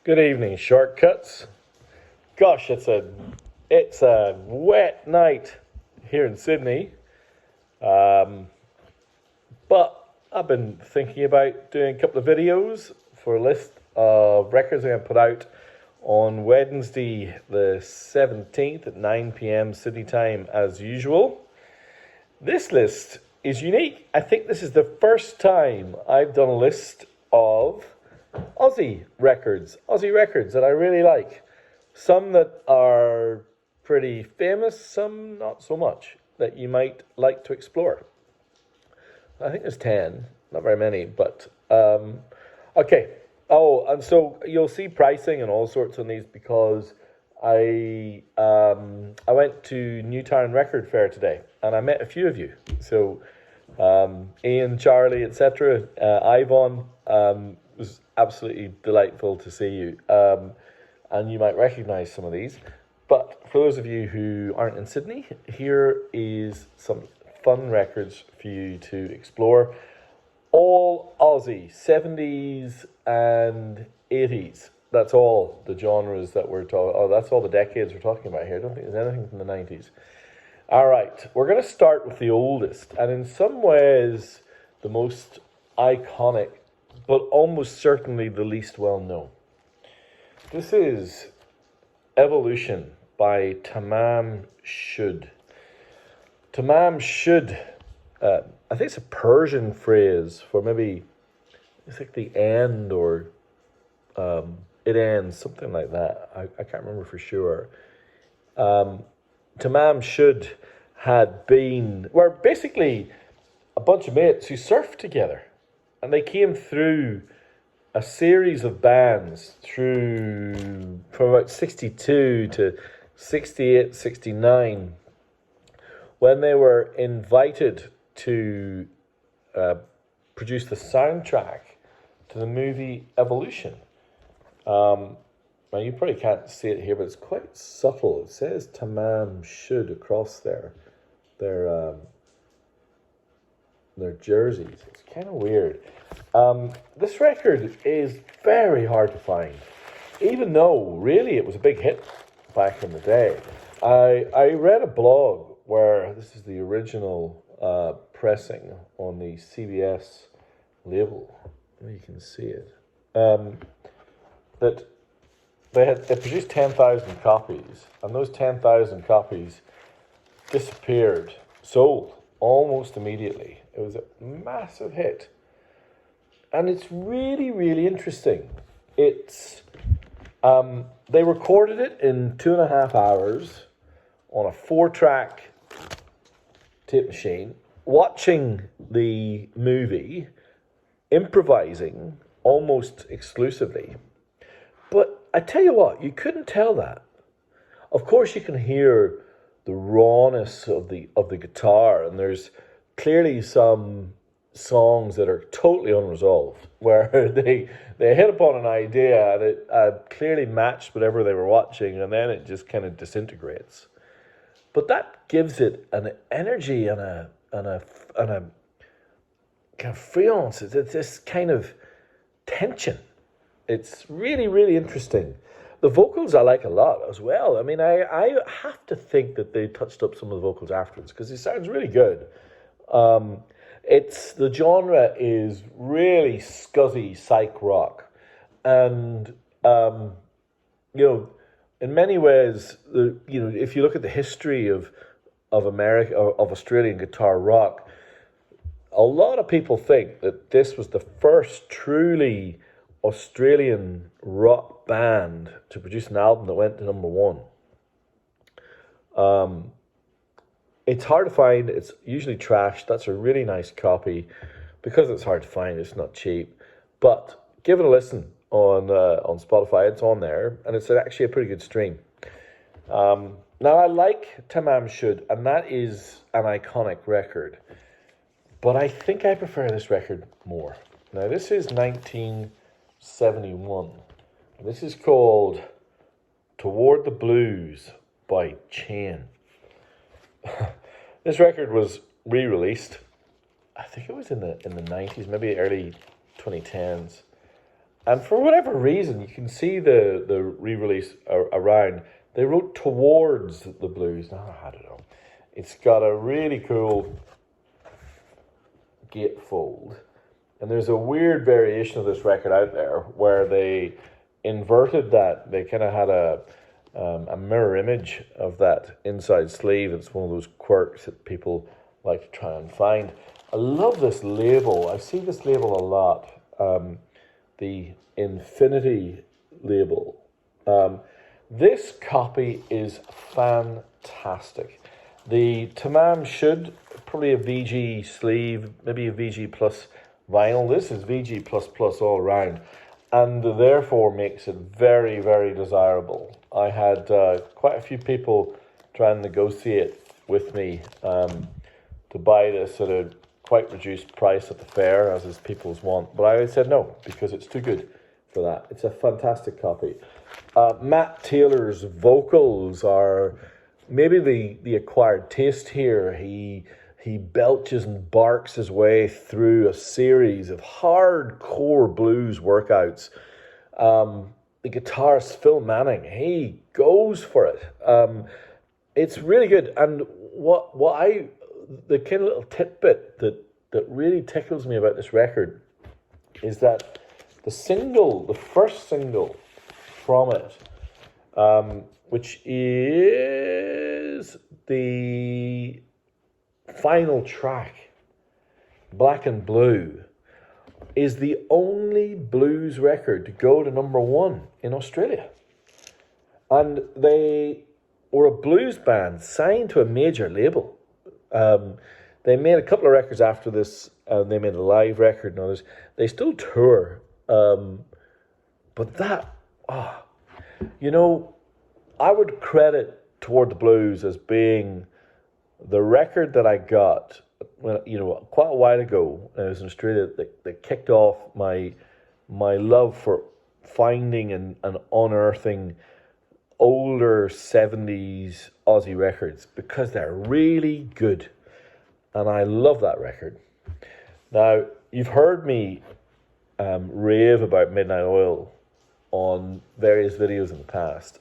Good evening, shortcuts. Gosh, it's a wet night here in Sydney. Um, but I've been thinking about doing a couple of videos for a list of records I'm going to put out on Wednesday the 17th at 9 p.m. Sydney time as usual. This list is unique. I think this is the first time I've done a list of Aussie records that I really like. Some that are pretty famous, some not so much, that you might like to explore. I think there's 10, not very many, but okay. Oh, and so you'll see pricing and all sorts on these because I went to Newtown Record Fair today and I met a few of you. So Ian, Charlie, etc. Ivan, was absolutely delightful to see you. And you might recognise some of these. But for those of you who aren't in Sydney, here is some fun records for you to explore. All Aussie, 70s and 80s. That's all the genres that we're talking. Oh, that's all the decades we're talking about here. I don't think there's anything from the 90s. All right, we're going to start with the oldest, and in some ways the most iconic, but almost certainly the least well known. This is Evolution by Tamam Shud. Tamam Shud, I think it's a Persian phrase for maybe, it's like the end or it ends, something like that. I can't remember for sure. Tamam Shud were basically a bunch of mates who surfed together. And they came through a series of bands from about 62 to 68, 69, when they were invited to produce the soundtrack to the movie Evolution. Now you probably can't see it here, but it's quite subtle. It says Tamam Shud across their jerseys. It's kind of weird. This record is very hard to find, even though really it was a big hit back in the day. I read a blog where this is the original pressing on the CBS label. You can see it. That they produced 10,000 copies, and those 10,000 copies disappeared, sold almost immediately. It was a massive hit. And it's really, really interesting. It's they recorded it in 2.5 hours on a 4-track tape machine, watching the movie, improvising almost exclusively. But I tell you what, you couldn't tell that. Of course, you can hear the rawness of the guitar, and there's clearly some songs that are totally unresolved, where they hit upon an idea and it clearly matched whatever they were watching, and then it just kind of disintegrates. But that gives it an energy and a kind of freelance. It's this kind of tension. It's really, really interesting. The vocals I like a lot as well. I mean, I have to think that they touched up some of the vocals afterwards because it sounds really good. The genre is really scuzzy psych rock, and in many ways, if you look at the history of America or of Australian guitar rock, a lot of people think that this was the first truly Australian rock band to produce an album that went to number one. It's hard to find. It's usually trashed. That's a really nice copy. Because it's hard to find, it's not cheap. But give it a listen on Spotify. It's on there, and it's actually a pretty good stream. Now, I like Tamam Shud, and that is an iconic record. But I think I prefer this record more. Now, this is 1971. This is called Toward the Blues by Chain. This record was re-released, I think it was in the 90s, maybe early 2010s. And for whatever reason, you can see the re-release around. They wrote towards the blues. Now, I don't know. It's got a really cool gatefold. And there's a weird variation of this record out there where they inverted that. They kind of had a mirror image of that inside sleeve. It's one of those quirks that people like to try and find. I love this label. I see this label a lot. The Infinity label. This copy is fantastic. The Tamam should probably a VG sleeve, maybe a VG plus vinyl. This is VG plus plus all around, and therefore makes it very, very desirable. I had quite a few people try and negotiate with me to buy this at a quite reduced price at the fair, as is people's want, but I said no, because it's too good for that. It's a fantastic copy. Matt Taylor's vocals are maybe the acquired taste here. He belches and barks his way through a series of hardcore blues workouts. The guitarist Phil Manning, he goes for it. It's really good. And the kind of little tidbit that really tickles me about this record is that the first single from it, which is the final track, Black and Blue, is the only blues record to go to #1 in Australia. And they were a blues band signed to a major label. They made a couple of records after this, and they made a live record and others. They still tour. But that, I would credit Toward the Blues as being the record that I got when, quite a while ago when I was in Australia, that kicked off my love for finding and unearthing older 70s Aussie records, because they're really good. And I love that record. Now, you've heard me rave about Midnight Oil on various videos in the past.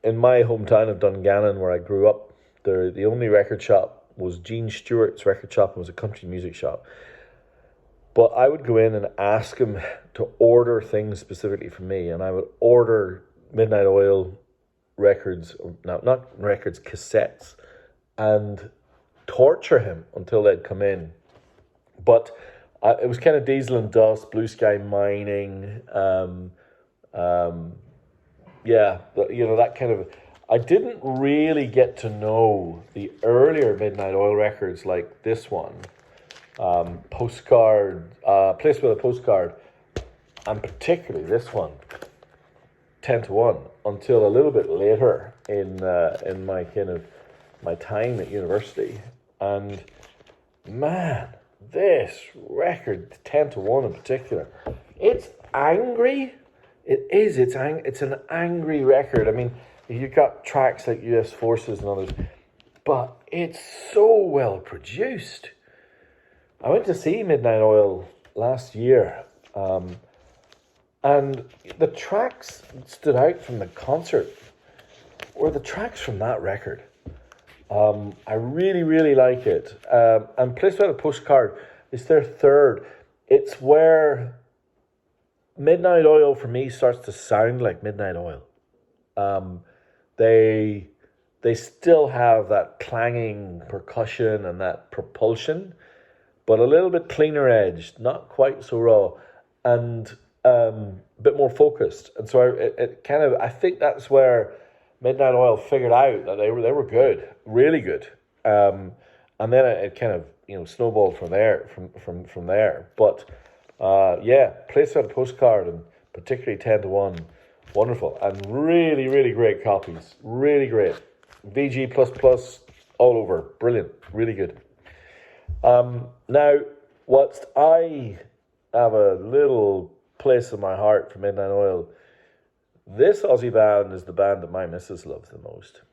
In my hometown of Dungannon, where I grew up, the only record shop was Gene Stewart's record shop, and was a country music shop. But I would go in and ask him to order things specifically for me, and I would order Midnight Oil records, not records, cassettes, and torture him until they'd come in. But it was kind of Diesel and Dust, Blue Sky Mining, that kind of. I didn't really get to know the earlier Midnight Oil records like this one, Postcard, Place with a Postcard, and particularly this one, 10 to 1, until a little bit later in my time at university. And man, this record, 10 to 1 in particular, it's angry. It's an angry record. I mean, you've got tracks like US Forces and others, but it's so well produced. I went to see Midnight Oil last year, and the tracks that stood out from the concert were the tracks from that record. I really, really like it. And Place Without a Postcard is their third. It's where Midnight Oil for me starts to sound like Midnight Oil. They still have that clanging percussion and that propulsion, but a little bit cleaner edged, not quite so raw, and a bit more focused. And so I think that's where Midnight Oil figured out that they were good, really good. And then it kind of snowballed from there. From there. But Place Out a Postcard, and particularly 10 to 1, wonderful, and really, really great copies. Really great. VG plus all over. Brilliant. Really good. Now, whilst I have a little place in my heart for Midnight Oil, this Aussie band is the band that my missus loves the most.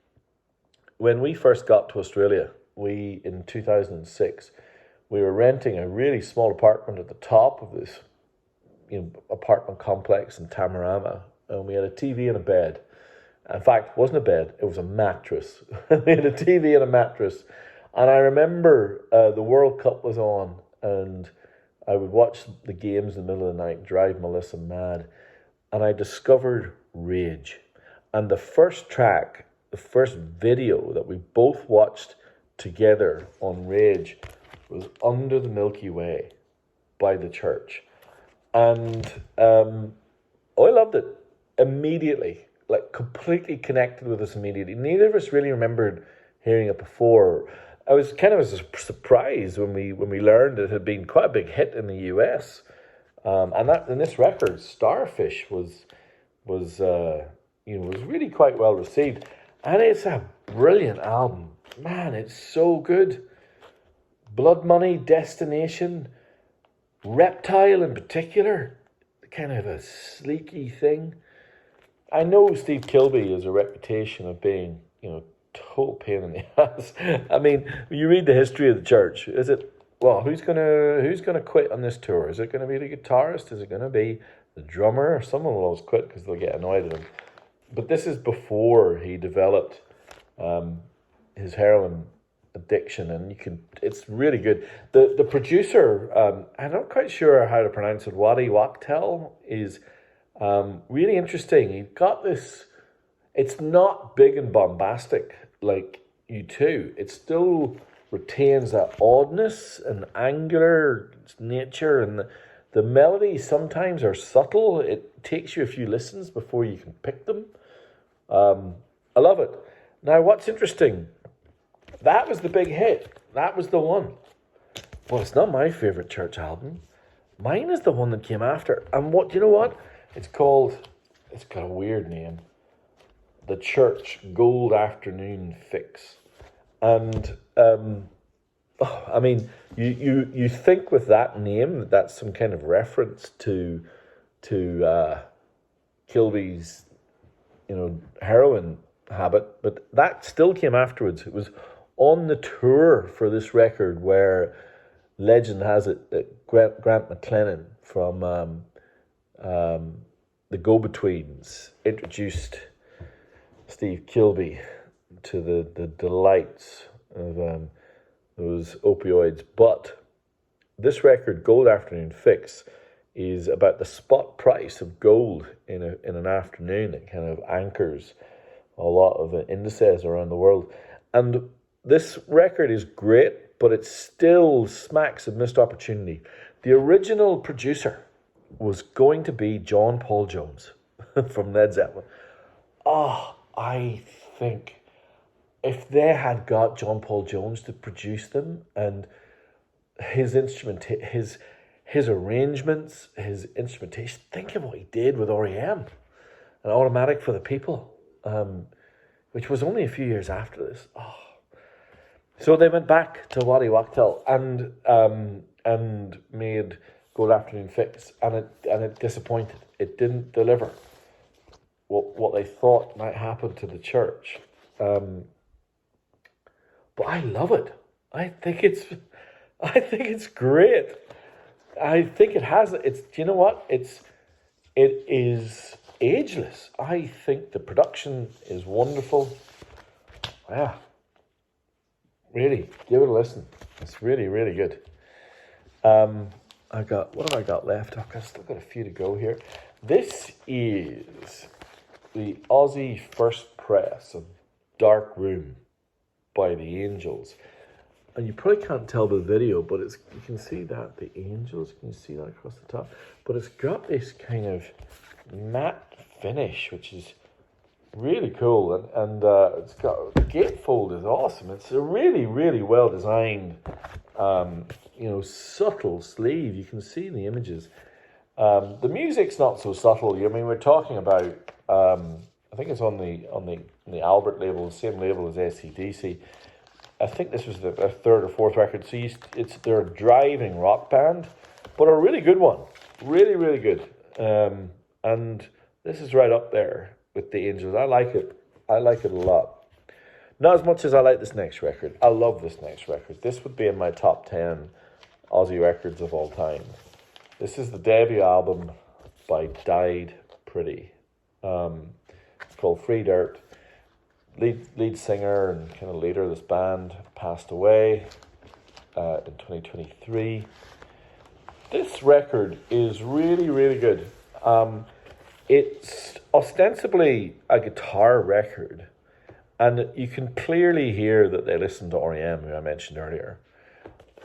When we first got to Australia, in 2006, we were renting a really small apartment at the top of this apartment complex in Tamarama, and we had a TV and a bed. In fact, it wasn't a bed, it was a mattress. We had a TV and a mattress. And I remember the World Cup was on, and I would watch the games in the middle of the night, drive Melissa mad. And I discovered Rage. And the first track, the first video that we both watched together on Rage was Under the Milky Way by The Church. And I loved it immediately, like completely connected with us immediately. Neither of us really remembered hearing it before. I was kind of a surprise when we learned it had been quite a big hit in the US. And this record, Starfish, was really quite well received. And it's a brilliant album. Man, it's so good. Blood Money, Destination, Reptile in particular, kind of a sleeky thing. I know Steve Kilbey has a reputation of being, total pain in the ass. I mean, you read the history of the Church. Is it, well, who's gonna quit on this tour? Is it going to be the guitarist? Is it going to be the drummer? Someone will always quit because they'll get annoyed at him. But this is before he developed his heroin addiction, and it's really good. The producer, I'm not quite sure how to pronounce it, Waddy Wachtel, is really interesting. He got this, it's not big and bombastic like U2. It still retains that oddness and angular nature, and the melodies sometimes are subtle. It takes you a few listens before you can pick them. I love it. Now, what's interesting, that was the big hit. That was the one. Well, it's not my favourite Church album. Mine is the one that came after. And do you know what? It's got a weird name. The Church Gold Afternoon Fix. And, I mean, you think with that name that's some kind of reference to Kilby's, heroin habit, but that still came afterwards. It was on the tour for this record where legend has it that Grant McLennan from the Go-Betweens introduced Steve Kilby to the delights of those opioids. But this record, Gold Afternoon Fix, is about the spot price of gold in an afternoon. It kind of anchors a lot of indices around the world. And this record is great, but it still smacks of missed opportunity. The original producer was going to be John Paul Jones from Led Zeppelin. I think if they had got John Paul Jones to produce them, and his arrangements, his instrumentation, think of what he did with REM, an Automatic for the People, which was only a few years after this. So they went back to Waddy Wachtel and made Gold Afternoon Fix, and it disappointed. It didn't deliver what they thought might happen to the Church. But I love it. I think it's great. I think it has. Do you know what? It is ageless. I think the production is wonderful. Yeah. Really, give it a listen. It's really, really good. What have I got left? I've still got a few to go here. This is the Aussie first press of Dark Room by the Angels. And you probably can't tell by the video, but you can see that, the Angels, can you see that across the top? But it's got this kind of matte finish, which is really cool. And it's got, the gatefold is awesome. It's a really, really well designed, subtle sleeve. You can see in the images. The music's not so subtle. I mean, we're talking about, I think it's on the Albert label, the same label as AC/DC. I think this was their third or fourth record. So they're a driving rock band, but a really good one. Really, really good. And this is right up there with the Angels. I like it. I like it a lot. Not as much as I like this next record. I love this next record. This would be in my top 10 Aussie records of all time. This is the debut album by Died Pretty. It's called Free Dirt. Lead singer and kind of leader of this band passed away in 2023. This record is really, really good. It's ostensibly a guitar record, and you can clearly hear that they listened to R.E.M., who I mentioned earlier.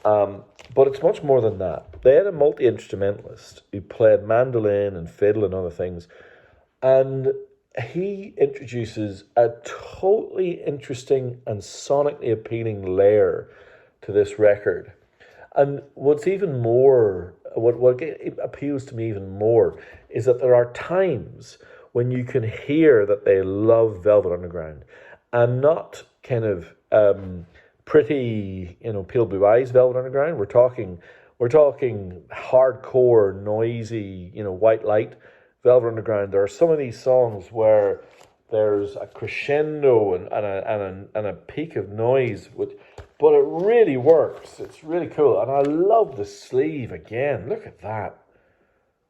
But it's much more than that. They had a multi-instrumentalist who played mandolin and fiddle and other things, and he introduces a totally interesting and sonically appealing layer to this record. And what's even more, what appeals to me even more is that there are times when you can hear that they love Velvet Underground, and not kind of pretty, pale blue eyes Velvet Underground. We're talking hardcore, noisy, white light Velvet Underground. There are some of these songs where there's a crescendo and a peak of noise, but it really works. It's really cool. And I love the sleeve again. Look at that.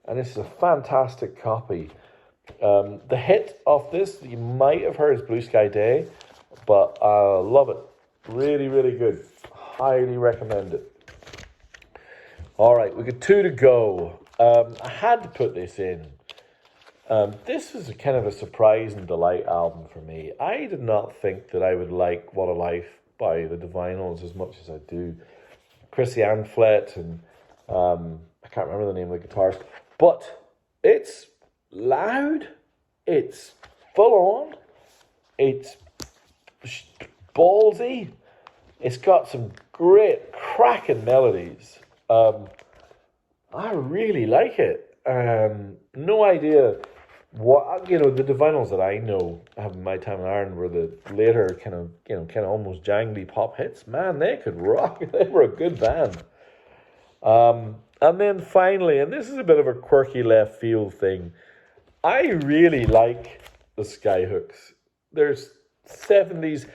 And this is a fantastic copy. The hit of this you might have heard is Blue Sky Day, but I love it. Really, really good. Highly recommend it. All right, we got 2 to go. I had to put this in. This was a kind of a surprise and delight album for me. I did not think that I would like What a Life by the Divinyls as much as I do. Chrissy Anflett and I can't remember the name of the guitarist, but it's loud, it's full on, it's ballsy, it's got some great cracking melodies. I really like it. No idea what, the Divinyls that I know having my time in Ireland were the later kind of almost jangly pop hits. Man, they could rock. They were a good band. And then finally, and this is a bit of a quirky left field thing, I really like the Skyhooks. There's 70s.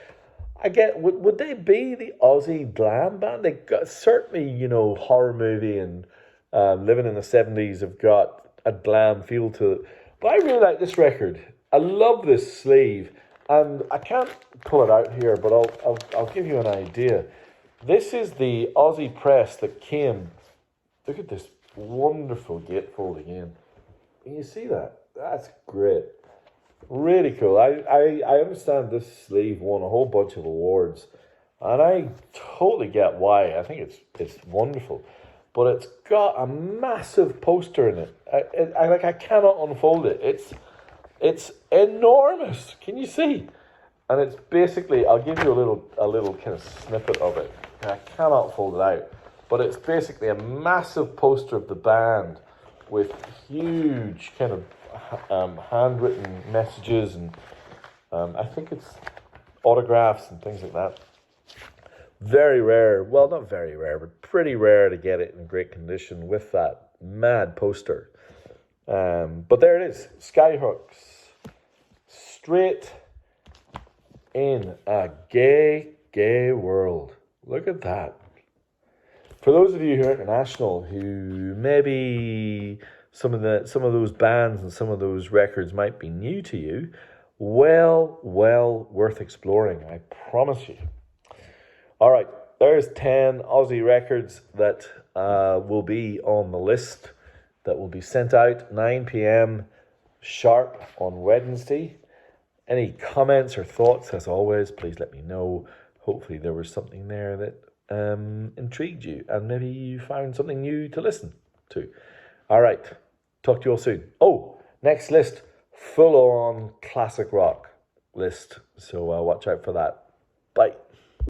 I get, would they be the Aussie glam band? They got certainly, horror movie and living in the 70s have got a glam feel to it. But I really like this record. I love this sleeve, and I can't pull it out here, but I'll give you an idea. This is the Aussie press that came. Look at this wonderful gatefold again. Can you see that? That's great. Really cool. I understand this sleeve won a whole bunch of awards, and I totally get why. I think it's wonderful. But it's got a massive poster in it. I cannot unfold it. It's enormous. Can you see? And it's basically, I'll give you a little kind of snippet of it. I cannot fold it out, but it's basically a massive poster of the band with huge kind of handwritten messages and I think it's autographs and things like that. Very rare, well, not very rare, but pretty rare to get it in great condition with that mad poster. But there it is, Skyhooks. Straight in a gay world. Look at that. For those of you who are international, who maybe some of those bands and some of those records might be new to you, well worth exploring, I promise you. All right, there's 10 Aussie records that will be on the list that will be sent out 9 p.m. sharp on Wednesday. Any comments or thoughts, as always, please let me know. Hopefully there was something there that intrigued you and maybe you found something new to listen to. All right, talk to you all soon. Oh, next list, full-on classic rock list. So watch out for that. Bye.